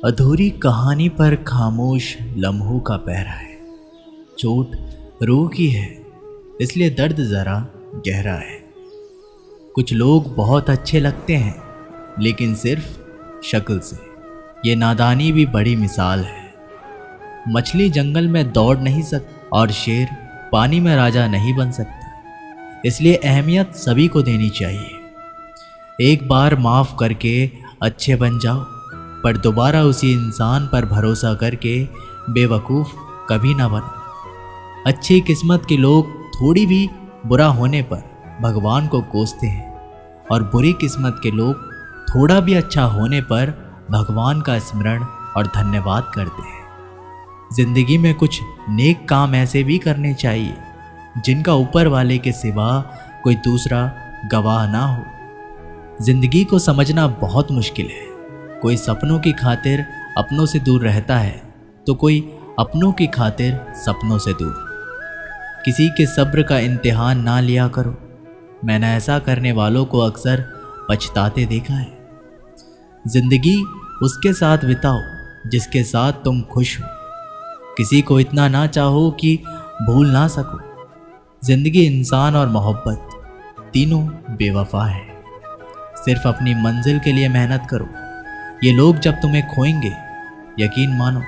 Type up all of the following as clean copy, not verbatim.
अधूरी कहानी पर खामोश लम्हों का पहरा है। चोट रूह की है, इसलिए दर्द ज़रा गहरा है। कुछ लोग बहुत अच्छे लगते हैं, लेकिन सिर्फ शक्ल से। ये नादानी भी बड़ी मिसाल है। मछली जंगल में दौड़ नहीं सकती और शेर पानी में राजा नहीं बन सकता। इसलिए अहमियत सभी को देनी चाहिए। एक बार माफ़ करके अच्छे बन जाओ, पर दोबारा उसी इंसान पर भरोसा करके बेवकूफ़ कभी ना बनो। अच्छी किस्मत के लोग थोड़ी भी बुरा होने पर भगवान को कोसते हैं, और बुरी किस्मत के लोग थोड़ा भी अच्छा होने पर भगवान का स्मरण और धन्यवाद करते हैं। जिंदगी में कुछ नेक काम ऐसे भी करने चाहिए जिनका ऊपर वाले के सिवा कोई दूसरा गवाह ना हो। जिंदगी को समझना बहुत मुश्किल है। कोई सपनों की खातिर अपनों से दूर रहता है, तो कोई अपनों की खातिर सपनों से दूर। किसी के सब्र का इम्तिहान ना लिया करो। मैंने ऐसा करने वालों को अक्सर पछताते देखा है। जिंदगी उसके साथ बिताओ जिसके साथ तुम खुश हो। किसी को इतना ना चाहो कि भूल ना सको। जिंदगी, इंसान और मोहब्बत तीनों बेवफा है। सिर्फ अपनी मंजिल के लिए मेहनत करो। ये लोग जब तुम्हें खोएंगे, यकीन मानो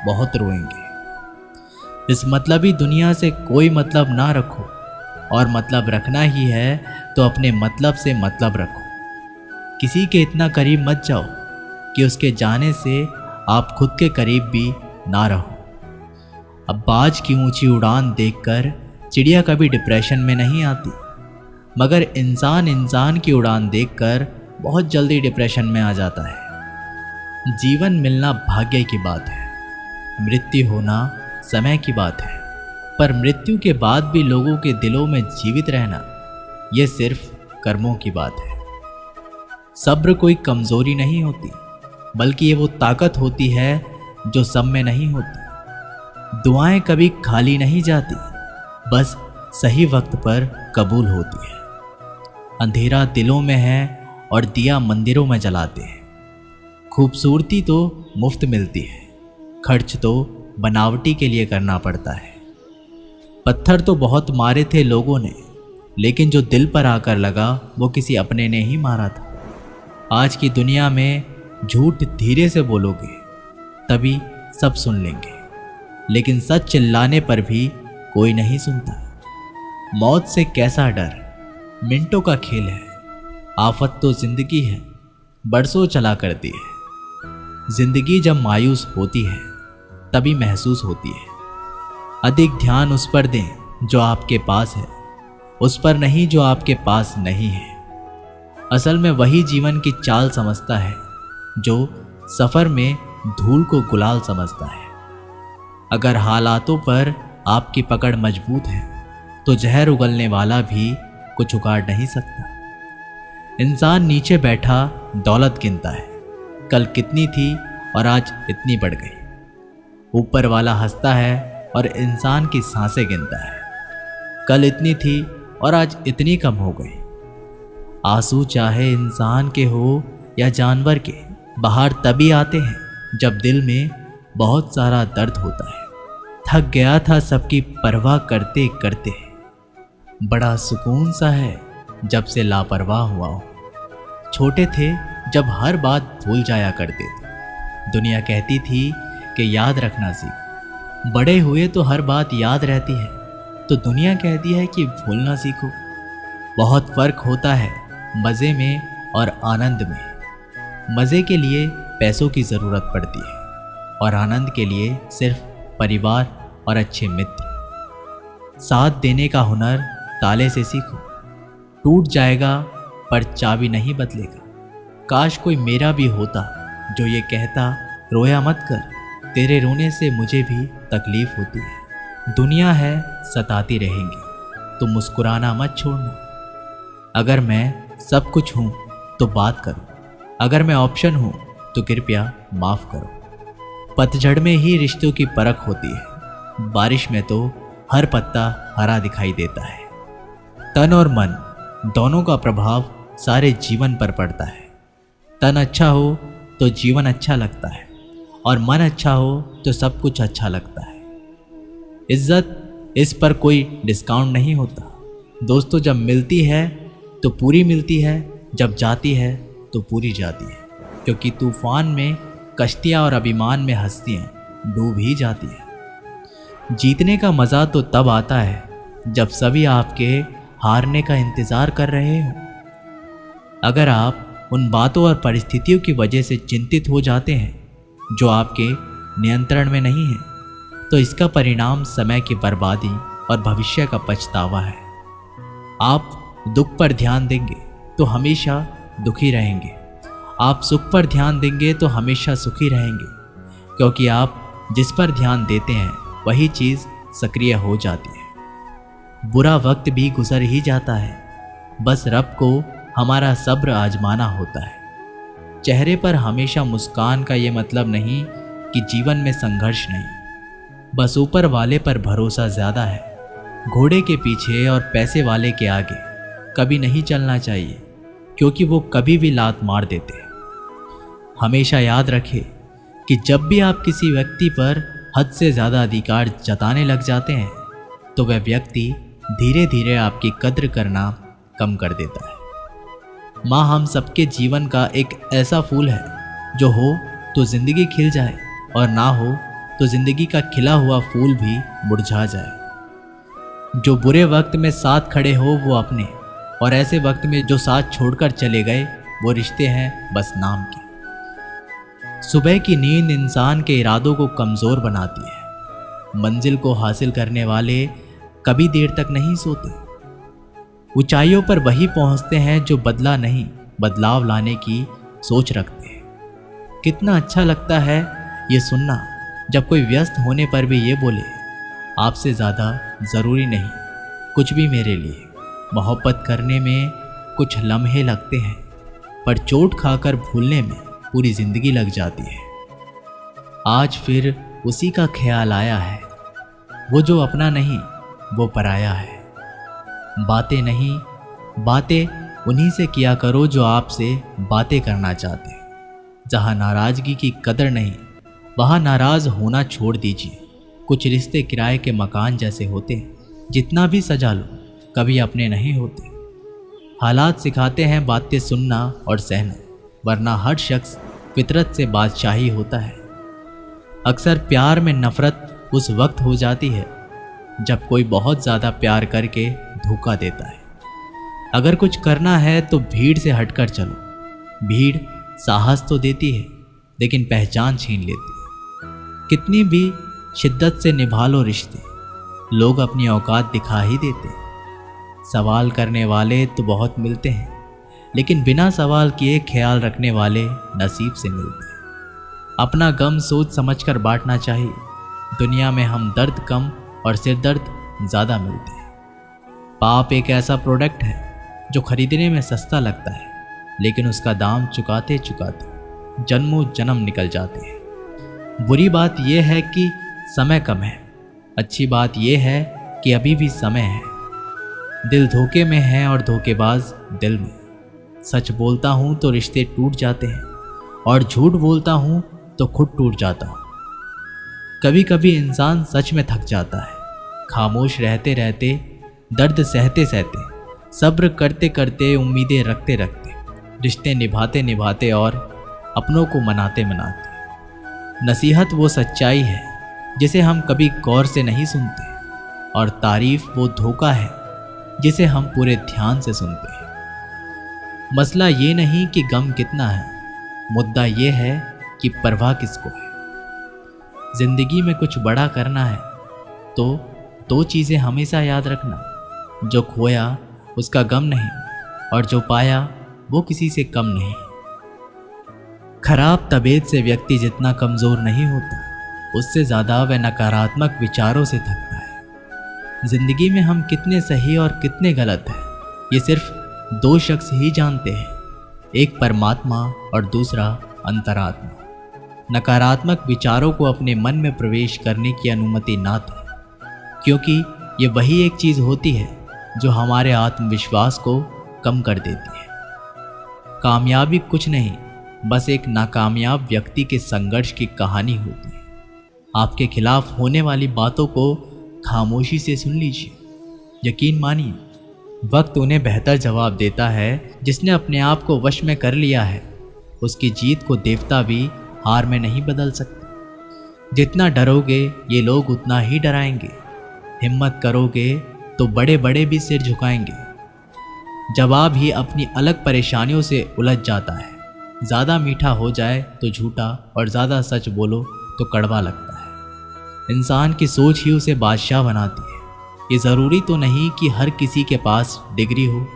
बहुत रोएंगे। इस मतलबी दुनिया से कोई मतलब ना रखो, और मतलब रखना ही है तो अपने मतलब से मतलब रखो। किसी के इतना करीब मत जाओ कि उसके जाने से आप खुद के करीब भी ना रहो। अब बाज की ऊंची उड़ान देखकर चिड़िया कभी डिप्रेशन में नहीं आती, मगर इंसान की उड़ान देखकर बहुत जल्दी डिप्रेशन में आ जाता है। जीवन मिलना भाग्य की बात है, मृत्यु होना समय की बात है, पर मृत्यु के बाद भी लोगों के दिलों में जीवित रहना, यह सिर्फ कर्मों की बात है। सब्र कोई कमजोरी नहीं होती, बल्कि ये वो ताकत होती है जो सब में नहीं होती। दुआएं कभी खाली नहीं जाती, बस सही वक्त पर कबूल होती है। अंधेरा दिलों में है और दिया मंदिरों में जलाते हैं। खूबसूरती तो मुफ्त मिलती है, खर्च तो बनावटी के लिए करना पड़ता है। पत्थर तो बहुत मारे थे लोगों ने, लेकिन जो दिल पर आकर लगा वो किसी अपने ने ही मारा था। आज की दुनिया में झूठ धीरे से बोलोगे तभी सब सुन लेंगे, लेकिन सच चिल्लाने पर भी कोई नहीं सुनता। मौत से कैसा डर, मिनटों का खेल है। आफत तो जिंदगी है, बरसों चला करती है। जिंदगी जब मायूस होती है तभी महसूस होती है। अधिक ध्यान उस पर दें जो आपके पास है, उस पर नहीं जो आपके पास नहीं है। असल में वही जीवन की चाल समझता है जो सफ़र में धूल को गुलाल समझता है। अगर हालातों पर आपकी पकड़ मजबूत है तो जहर उगलने वाला भी कुछ उखाड़ नहीं सकता। इंसान नीचे बैठा दौलत गिनता है, कल कितनी थी और आज इतनी बढ़ गई। ऊपर वाला हंसता है और इंसान की सांसें गिनता है, कल इतनी थी और आज इतनी कम हो गई। आंसू चाहे इंसान के हो या जानवर के, बाहर तभी आते हैं जब दिल में बहुत सारा दर्द होता है। थक गया था सबकी परवाह करते करते, बड़ा सुकून सा है जब से लापरवाह हुआ हो। छोटे थे जब हर बात भूल जाया करते थे। दुनिया कहती थी कि याद रखना सीखो। बड़े हुए तो हर बात याद रहती है, तो दुनिया कहती है कि भूलना सीखो। बहुत फर्क होता है मज़े में और आनंद में। मज़े के लिए पैसों की ज़रूरत पड़ती है, और आनंद के लिए सिर्फ परिवार और अच्छे मित्र। साथ देने का हुनर ताले से सीखो। टूट जाएगा पर चाबी नहीं बदलेगा। काश कोई मेरा भी होता जो ये कहता, रोया मत कर, तेरे रोने से मुझे भी तकलीफ होती है। दुनिया है सताती रहेंगी, तो मुस्कुराना मत छोड़ना। अगर मैं सब कुछ हूँ तो बात करो, अगर मैं ऑप्शन हूँ तो कृपया माफ़ करो। पतझड़ में ही रिश्तों की परख होती है, बारिश में तो हर पत्ता हरा दिखाई देता है। तन और मन दोनों का प्रभाव सारे जीवन पर पड़ता है। तन अच्छा हो तो जीवन अच्छा लगता है, और मन अच्छा हो तो सब कुछ अच्छा लगता है। इज्जत, इस पर कोई डिस्काउंट नहीं होता। दोस्तों जब मिलती है तो पूरी मिलती है, जब जाती है तो पूरी जाती है, क्योंकि तूफान में कश्तियाँ और अभिमान में हस्तियाँ डूब ही जाती है। जीतने का मज़ा तो तब आता है जब सभी आपके हारने का इंतज़ार कर रहे हो। अगर आप उन बातों और परिस्थितियों की वजह से चिंतित हो जाते हैं जो आपके नियंत्रण में नहीं है, तो इसका परिणाम समय की बर्बादी और भविष्य का पछतावा है। आप दुख पर ध्यान देंगे तो हमेशा दुखी रहेंगे, आप सुख पर ध्यान देंगे तो हमेशा सुखी रहेंगे, क्योंकि आप जिस पर ध्यान देते हैं वही चीज़ सक्रिय हो जाती है। बुरा वक्त भी गुजर ही जाता है, बस रब को हमारा सब्र आजमाना होता है। चेहरे पर हमेशा मुस्कान का ये मतलब नहीं कि जीवन में संघर्ष नहीं, बस ऊपर वाले पर भरोसा ज़्यादा है। घोड़े के पीछे और पैसे वाले के आगे कभी नहीं चलना चाहिए, क्योंकि वो कभी भी लात मार देते हैं। हमेशा याद रखें कि जब भी आप किसी व्यक्ति पर हद से ज़्यादा अधिकार जताने लग जाते हैं तो वह व्यक्ति धीरे धीरे आपकी कद्र करना कम कर देता है। माँ हम सबके जीवन का एक ऐसा फूल है जो हो तो ज़िंदगी खिल जाए और ना हो तो ज़िंदगी का खिला हुआ फूल भी मुरझा जाए। जो बुरे वक्त में साथ खड़े हो वो अपने, और ऐसे वक्त में जो साथ छोड़कर चले गए वो रिश्ते हैं बस नाम के। सुबह की नींद इंसान के इरादों को कमज़ोर बनाती है। मंजिल को हासिल करने वाले कभी देर तक नहीं सोते। ऊंचाइयों पर वही पहुंचते हैं जो बदला नहीं, बदलाव लाने की सोच रखते हैं। कितना अच्छा लगता है ये सुनना जब कोई व्यस्त होने पर भी ये बोले, आपसे ज़्यादा ज़रूरी नहीं कुछ भी मेरे लिए। मोहब्बत करने में कुछ लम्हे लगते हैं, पर चोट खाकर भूलने में पूरी ज़िंदगी लग जाती है। आज फिर उसी का ख्याल आया है, वो जो अपना नहीं वो पराया है। बातें नहीं, बातें उन्हीं से किया करो जो आपसे बातें करना चाहते हैं। जहाँ नाराज़गी की कदर नहीं वहाँ नाराज़ होना छोड़ दीजिए। कुछ रिश्ते किराए के मकान जैसे होते हैं, जितना भी सजा लो कभी अपने नहीं होते। हालात सिखाते हैं बातें सुनना और सहना, वरना हर शख्स फितरत से बादशाही होता है। अक्सर प्यार में नफ़रत उस वक्त हो जाती है जब कोई बहुत ज़्यादा प्यार करके धोखा देता है। अगर कुछ करना है तो भीड़ से हटकर चलो। भीड़ साहस तो देती है लेकिन पहचान छीन लेती है। कितनी भी शिद्दत से निभा लो रिश्ते, लोग अपनी औकात दिखा ही देते हैं। सवाल करने वाले तो बहुत मिलते हैं, लेकिन बिना सवाल किए ख्याल रखने वाले नसीब से मिलते हैं। अपना गम सोच समझकर बांटना चाहिए। दुनिया में हम दर्द कम और सिरदर्द ज़्यादा मिलते हैं। पाप एक ऐसा प्रोडक्ट है जो खरीदने में सस्ता लगता है, लेकिन उसका दाम चुकाते चुकाते जन्मों जन्म निकल जाते हैं। बुरी बात यह है कि समय कम है, अच्छी बात यह है कि अभी भी समय है। दिल धोखे में है और धोखेबाज दिल में। सच बोलता हूँ तो रिश्ते टूट जाते हैं, और झूठ बोलता हूँ तो खुद टूट जाता हूँ। कभी कभी इंसान सच में थक जाता है। खामोश रहते रहते, दर्द सहते सहते, सब्र करते करते, उम्मीदें रखते रखते, रिश्ते निभाते निभाते और अपनों को मनाते मनाते। नसीहत वो सच्चाई है जिसे हम कभी गौर से नहीं सुनते, और तारीफ वो धोखा है जिसे हम पूरे ध्यान से सुनते हैं। मसला ये नहीं कि गम कितना है, मुद्दा ये है कि परवाह किसको है। जिंदगी में कुछ बड़ा करना है तो दो चीज़ें हमेशा याद रखना, जो खोया उसका गम नहीं, और जो पाया वो किसी से कम नहीं। खराब तबीयत से व्यक्ति जितना कमज़ोर नहीं होता, उससे ज़्यादा वह नकारात्मक विचारों से थकता है। ज़िंदगी में हम कितने सही और कितने गलत हैं, ये सिर्फ दो शख्स ही जानते हैं, एक परमात्मा और दूसरा अंतरात्मा। नकारात्मक विचारों को अपने मन में प्रवेश करने की अनुमति ना दें, क्योंकि ये वही एक चीज़ होती है जो हमारे आत्मविश्वास को कम कर देती है। कामयाबी कुछ नहीं बस एक नाकामयाब व्यक्ति के संघर्ष की कहानी होती है। आपके खिलाफ होने वाली बातों को खामोशी से सुन लीजिए। यकीन मानिए, वक्त उन्हें बेहतर जवाब देता है जिसने अपने आप को वश में कर लिया है। उसकी जीत को देवता भी हार में नहीं बदल सकते। जितना डरोगे ये लोग उतना ही डराएंगे। हिम्मत करोगे तो बड़े बड़े भी सिर झुकाएंगे। जवाब ही अपनी अलग परेशानियों से उलझ जाता है। ज़्यादा मीठा हो जाए तो झूठा और ज़्यादा सच बोलो तो कड़वा लगता है। इंसान की सोच ही उसे बादशाह बनाती है। ये ज़रूरी तो नहीं कि हर किसी के पास डिग्री हो।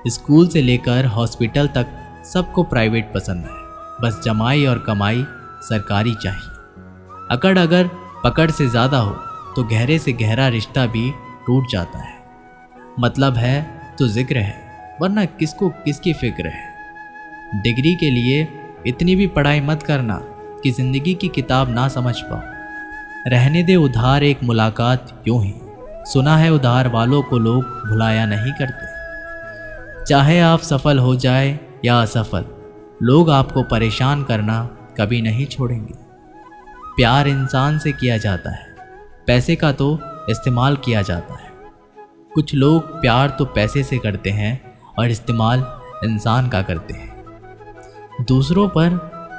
स्कूल से लेकर हॉस्पिटल तक सबको प्राइवेट पसंद है। बस जमाई और कमाई सरकारी चाहिए। अकड़ अगर पकड़ से ज़्यादा हो तो गहरे से गहरा रिश्ता भी टूट जाता है। मतलब है तो जिक्र है, वरना किसको किसकी फिक्र है। डिग्री के लिए इतनी भी पढ़ाई मत करना कि ज़िंदगी की किताब ना समझ पाओ। रहने दे उधार एक मुलाकात यूं ही। सुना है उधार वालों को लोग भुलाया नहीं करते। चाहे आप सफल हो जाए या असफल, लोग आपको परेशान करना कभी नहीं छोड़ेंगे। प्यार इंसान से किया जाता है, पैसे का तो इस्तेमाल किया जाता है। कुछ लोग प्यार तो पैसे से करते हैं और इस्तेमाल इंसान का करते हैं। दूसरों पर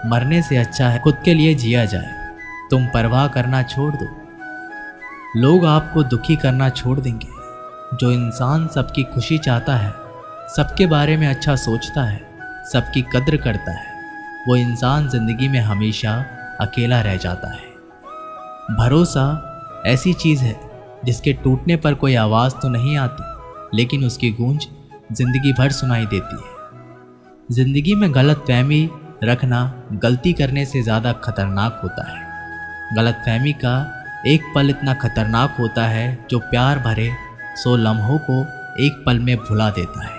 मरने से अच्छा है खुद के लिए जिया जाए। तुम परवाह करना छोड़ दो, लोग आपको दुखी करना छोड़ देंगे। जो इंसान सबकी खुशी चाहता है, सबके बारे में अच्छा सोचता है, सबकी कद्र करता है, वो इंसान ज़िंदगी में हमेशा अकेला रह जाता है। भरोसा ऐसी चीज़ है जिसके टूटने पर कोई आवाज़ तो नहीं आती, लेकिन उसकी गूंज ज़िंदगी भर सुनाई देती है। ज़िंदगी में गलतफहमी रखना गलती करने से ज़्यादा खतरनाक होता है। गलतफहमी का एक पल इतना खतरनाक होता है जो प्यार भरे 100 लम्हों को एक पल में भुला देता है।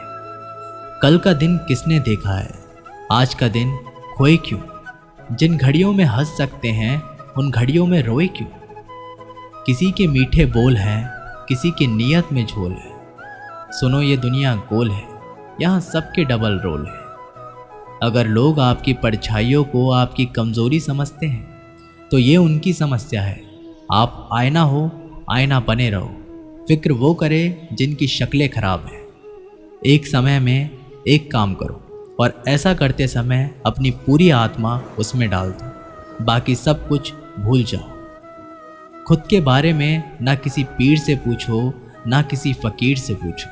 कल का दिन किसने देखा है, आज का दिन खोए क्यों। जिन घड़ियों में हंस सकते हैं उन घड़ियों में रोए क्यों। किसी के मीठे बोल हैं, किसी की नीयत में झोल है। सुनो ये दुनिया गोल है, यहाँ सबके डबल रोल है। अगर लोग आपकी परछाइयों को आपकी कमज़ोरी समझते हैं तो ये उनकी समस्या है। आप आईना हो, आईना बने रहो। फिक्र वो करे जिनकी शक्लें खराब हैं। एक समय में एक काम करो और ऐसा करते समय अपनी पूरी आत्मा उसमें डाल दो। बाकी सब कुछ भूल जाओ। खुद के बारे में ना किसी पीर से पूछो, ना किसी फ़कीर से पूछो।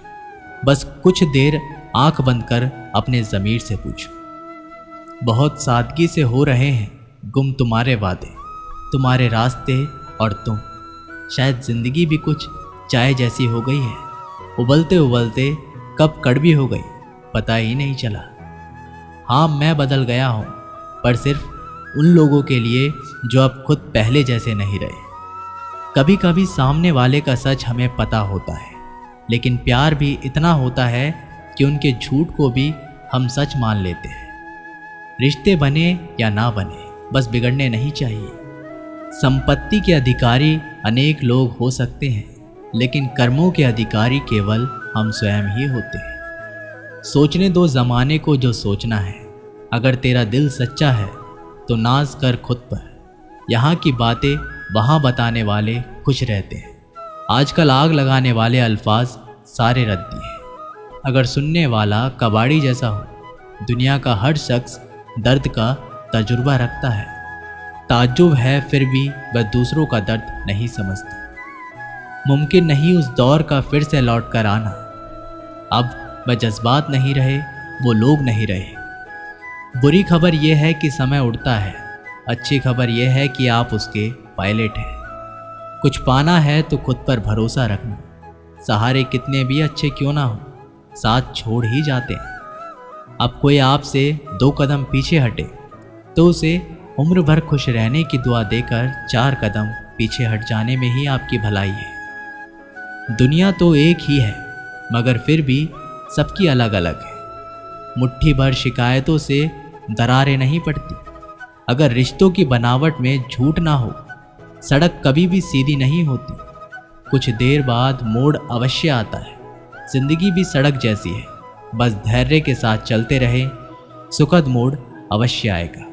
बस कुछ देर आंख बंद कर अपने ज़मीर से पूछो। बहुत सादगी से हो रहे हैं गुम तुम्हारे वादे, तुम्हारे रास्ते और तुम। शायद ज़िंदगी भी कुछ चाय जैसी हो गई है। उबलते उबलते कब कड़वी हो गई पता ही नहीं चला। हाँ, मैं बदल गया हूँ, पर सिर्फ उन लोगों के लिए जो अब खुद पहले जैसे नहीं रहे। कभी कभी सामने वाले का सच हमें पता होता है, लेकिन प्यार भी इतना होता है कि उनके झूठ को भी हम सच मान लेते हैं। रिश्ते बने या ना बने, बस बिगड़ने नहीं चाहिए। संपत्ति के अधिकारी अनेक लोग हो सकते हैं, लेकिन कर्मों के अधिकारी केवल हम स्वयं ही होते हैं। सोचने दो ज़माने को जो सोचना है। अगर तेरा दिल सच्चा है तो नाज कर खुद पर। यहाँ की बातें वहाँ बताने वाले खुश रहते हैं। आजकल आग लगाने वाले अल्फाज सारे रद्दी हैं। अगर सुनने वाला कबाड़ी जैसा हो, दुनिया का हर शख्स दर्द का तजुर्बा रखता है। ताज्जुब है फिर भी वह दूसरों का दर्द नहीं समझता। मुमकिन नहीं उस दौर का फिर से लौट कर आना। अब वह जज्बात नहीं रहे, वो लोग नहीं रहे। बुरी खबर यह है कि समय उड़ता है, अच्छी खबर यह है कि आप उसके पायलट हैं। कुछ पाना है तो खुद पर भरोसा रखना। सहारे कितने भी अच्छे क्यों ना हो, साथ छोड़ ही जाते हैं। अब कोई आपसे 2 कदम पीछे हटे तो उसे उम्र भर खुश रहने की दुआ देकर 4 कदम पीछे हट जाने में ही आपकी भलाई है। दुनिया तो एक ही है, मगर फिर भी सबकी अलग अलग है। मुट्ठी भर शिकायतों से दरारें नहीं पड़ती। अगर रिश्तों की बनावट में झूठ ना हो, सड़क कभी भी सीधी नहीं होती। कुछ देर बाद मोड़ अवश्य आता है। जिंदगी भी सड़क जैसी है, बस धैर्य के साथ चलते रहे। सुखद मोड़ अवश्य आएगा।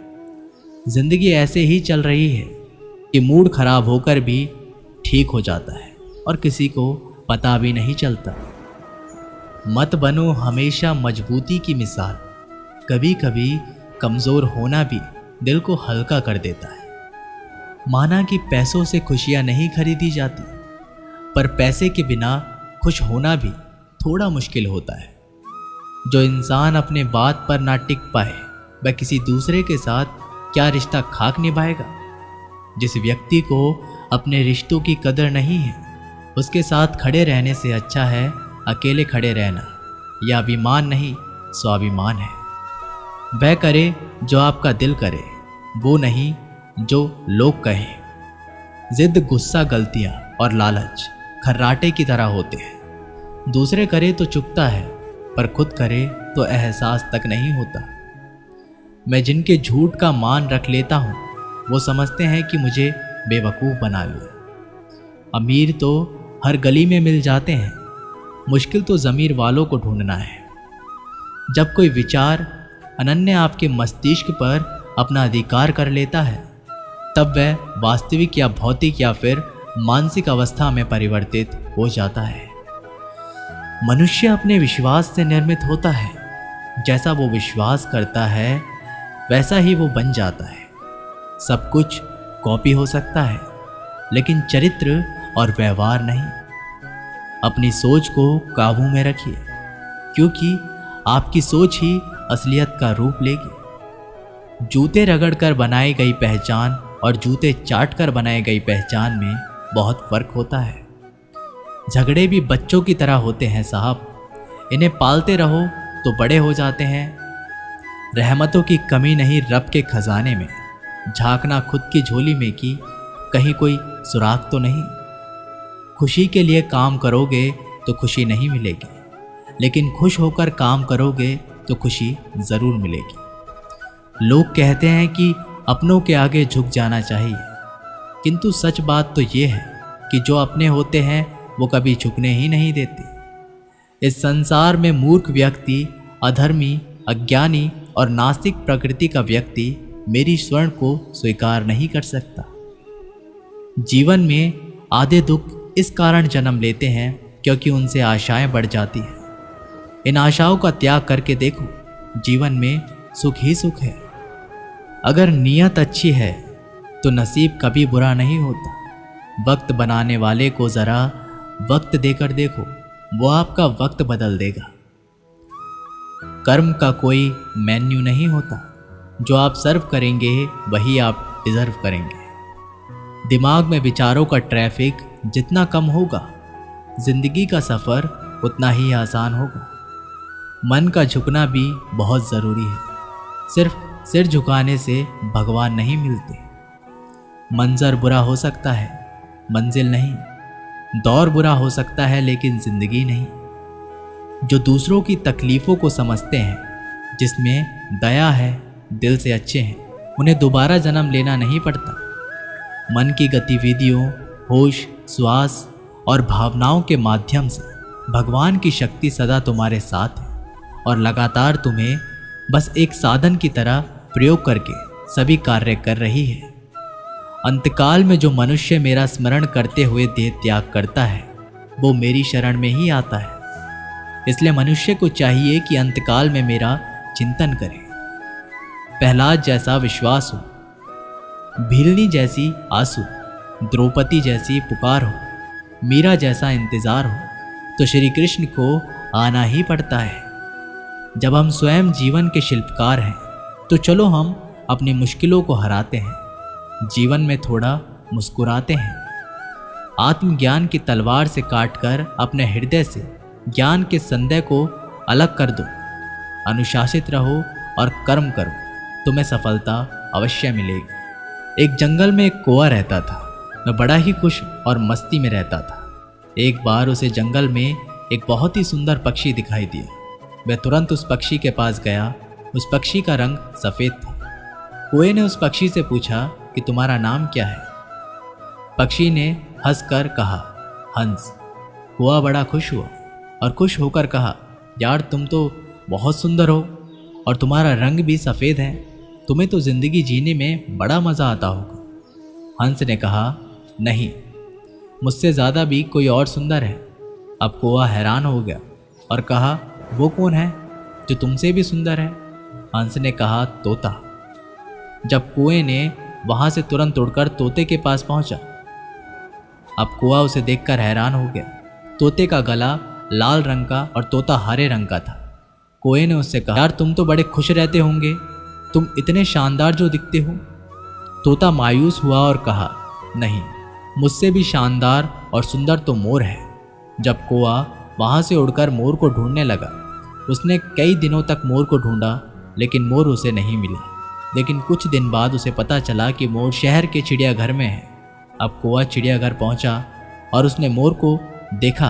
जिंदगी ऐसे ही चल रही है कि मूड खराब होकर भी ठीक हो जाता है और किसी को पता भी नहीं चलता। मत बनो हमेशा मजबूती की मिसाल, कभी कभी कमज़ोर होना भी दिल को हल्का कर देता है। माना कि पैसों से खुशियां नहीं खरीदी जाती, पर पैसे के बिना खुश होना भी थोड़ा मुश्किल होता है। जो इंसान अपने बात पर ना टिक पाए वह किसी दूसरे के साथ क्या रिश्ता खाक निभाएगा। जिस व्यक्ति को अपने रिश्तों की कदर नहीं है, उसके साथ खड़े रहने से अच्छा है अकेले खड़े रहना। यह अभिमान नहीं, स्वाभिमान है। वह करे जो आपका दिल करे, वो नहीं जो लोग कहें। जिद, गुस्सा, गलतियां और लालच खर्राटे की तरह होते हैं। दूसरे करे तो चुभता है, पर खुद करे तो एहसास तक नहीं होता। मैं जिनके झूठ का मान रख लेता हूँ, वो समझते हैं कि मुझे बेवकूफ़ बना लिया। अमीर तो हर गली में मिल जाते हैं, मुश्किल तो ज़मीर वालों को ढूंढना है। जब कोई विचार अनन्य आपके मस्तिष्क पर अपना अधिकार कर लेता है, तब वह वास्तविक या भौतिक या फिर मानसिक अवस्था में परिवर्तित हो जाता है। मनुष्य अपने विश्वास से निर्मित होता है। जैसा वो विश्वास करता है वैसा ही वो बन जाता है। सब कुछ कॉपी हो सकता है, लेकिन चरित्र और व्यवहार नहीं। अपनी सोच को काबू में रखिए, क्योंकि आपकी सोच ही असलियत का रूप लेगी। जूते रगड़ कर बनाई गई पहचान और जूते चाट कर बनाई गई पहचान में बहुत फर्क होता है। झगड़े भी बच्चों की तरह होते हैं साहब, इन्हें पालते रहो तो बड़े हो जाते हैं। रहमतों की कमी नहीं रब के खजाने में, झांकना खुद की झोली में कि कहीं कोई सुराग तो नहीं। खुशी के लिए काम करोगे तो खुशी नहीं मिलेगी, लेकिन खुश होकर काम करोगे तो खुशी ज़रूर मिलेगी। लोग कहते हैं कि अपनों के आगे झुक जाना चाहिए, किंतु सच बात तो ये है कि जो अपने होते हैं वो कभी झुकने ही नहीं देते। इस संसार में मूर्ख व्यक्ति, अधर्मी, अज्ञानी और नास्तिक प्रकृति का व्यक्ति मेरी स्वर्ण को स्वीकार नहीं कर सकता। जीवन में आधे दुख इस कारण जन्म लेते हैं क्योंकि उनसे आशाएं बढ़ जाती हैं। इन आशाओं का त्याग करके देखो, जीवन में सुख ही सुख है। अगर नीयत अच्छी है तो नसीब कभी बुरा नहीं होता। वक्त बनाने वाले को ज़रा वक्त देकर देखो, वो आपका वक्त बदल देगा। कर्म का कोई मेन्यू नहीं होता, जो आप सर्व करेंगे वही आप डिजर्व करेंगे। दिमाग में विचारों का ट्रैफिक जितना कम होगा, जिंदगी का सफ़र उतना ही आसान होगा। मन का झुकना भी बहुत ज़रूरी है। सिर्फ सिर झुकाने से भगवान नहीं मिलते। मंजर बुरा हो सकता है, मंजिल नहीं। दौर बुरा हो सकता है, लेकिन ज़िंदगी नहीं। जो दूसरों की तकलीफ़ों को समझते हैं, जिसमें दया है, दिल से अच्छे हैं, उन्हें दोबारा जन्म लेना नहीं पड़ता। मन की गतिविधियों, होश, श्वास और भावनाओं के माध्यम से भगवान की शक्ति सदा तुम्हारे साथ है और लगातार तुम्हें बस एक साधन की तरह प्रयोग करके सभी कार्य कर रही है। अंतकाल में जो मनुष्य मेरा स्मरण करते हुए देह त्याग करता है, वो मेरी शरण में ही आता है। इसलिए मनुष्य को चाहिए कि अंतकाल में मेरा चिंतन करे। प्रहलाद जैसा विश्वास हो, भीलनी जैसी आंसू, द्रौपदी जैसी पुकार हो, मीरा जैसा इंतजार हो, तो श्री कृष्ण को आना ही पड़ता है। जब हम स्वयं जीवन के शिल्पकार हैं, तो चलो हम अपनी मुश्किलों को हराते हैं, जीवन में थोड़ा मुस्कुराते हैं। आत्मज्ञान की तलवार से काटकर अपने हृदय से ज्ञान के संदेह को अलग कर दो। अनुशासित रहो और कर्म करो, तुम्हें सफलता अवश्य मिलेगी। एक जंगल में एक कौवा रहता था। वह बड़ा ही खुश और मस्ती में रहता था। एक बार उसे जंगल में एक बहुत ही सुंदर पक्षी दिखाई दिया। वह तुरंत उस पक्षी के पास गया। उस पक्षी का रंग सफ़ेद था। कौवे ने उस पक्षी से पूछा कि तुम्हारा नाम क्या है? पक्षी ने हंसकर कहा, हंस। कौवा बड़ा खुश हुआ और खुश होकर कहा, यार तुम तो बहुत सुंदर हो और तुम्हारा रंग भी सफ़ेद है। तुम्हें तो जिंदगी जीने में बड़ा मज़ा आता होगा। हंस ने कहा, नहीं, मुझसे ज़्यादा भी कोई और सुंदर है। अब कौआ हैरान हो गया और कहा, वो कौन है जो तुमसे भी सुंदर है? हंस ने कहा, तोता। जब कुएं ने वहां से तुरंत उड़कर तोते के पास पहुंचा। अब कौआ उसे देखकर हैरान हो गया। तोते का गला लाल रंग का और तोता हरे रंग का था। कौए ने उससे कहा, यार तुम तो बड़े खुश रहते होंगे, तुम इतने शानदार जो दिखते हो। तोता मायूस हुआ और कहा, नहीं, मुझसे भी शानदार और सुंदर तो मोर है। जब कौआ वहां से उड़कर मोर को ढूंढने लगा, उसने कई दिनों तक मोर को ढूंढा, लेकिन मोर उसे नहीं मिला। लेकिन कुछ दिन बाद उसे पता चला कि मोर शहर के चिड़ियाघर में है। अब कौआ चिड़ियाघर पहुंचा और उसने मोर को देखा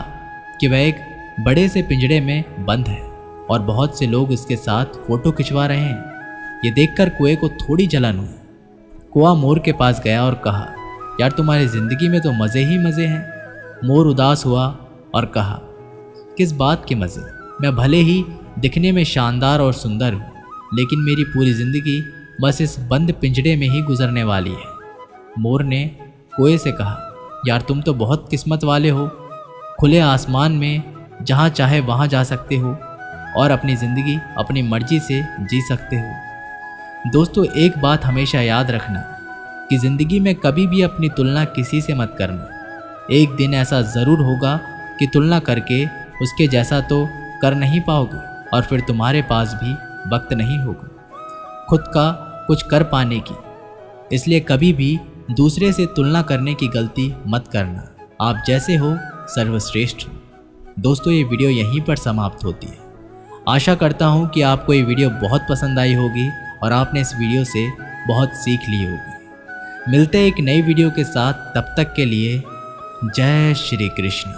कि वह एक बड़े से पिंजड़े में बंद है और बहुत से लोग इसके साथ फोटो खिंचवा रहे हैं। ये देखकर कौए को थोड़ी जलन हुई। कौआ मोर के पास गया और कहा, यार तुम्हारी ज़िंदगी में तो मज़े ही मज़े हैं। मोर उदास हुआ और कहा, किस बात के मज़े? मैं भले ही दिखने में शानदार और सुंदर हूँ, लेकिन मेरी पूरी ज़िंदगी बस इस बंद पिंजड़े में ही गुजरने वाली है। मोर ने कौए से कहा, यार तुम तो बहुत किस्मत वाले हो, खुले आसमान में जहाँ चाहे वहाँ जा सकते हो और अपनी ज़िंदगी अपनी मर्जी से जी सकते हो। दोस्तों, एक बात हमेशा याद रखना कि ज़िंदगी में कभी भी अपनी तुलना किसी से मत करना। एक दिन ऐसा ज़रूर होगा कि तुलना करके उसके जैसा तो कर नहीं पाओगे और फिर तुम्हारे पास भी वक्त नहीं होगा खुद का कुछ कर पाने की। इसलिए कभी भी दूसरे से तुलना करने की गलती मत करना। आप जैसे हो सर्वश्रेष्ठ हो। दोस्तों, ये वीडियो यहीं पर समाप्त होती है। आशा करता हूँ कि आपको ये वीडियो बहुत पसंद आई होगी और आपने इस वीडियो से बहुत सीख ली होगी। मिलते हैं एक नई वीडियो के साथ, तब तक के लिए जय श्री कृष्ण।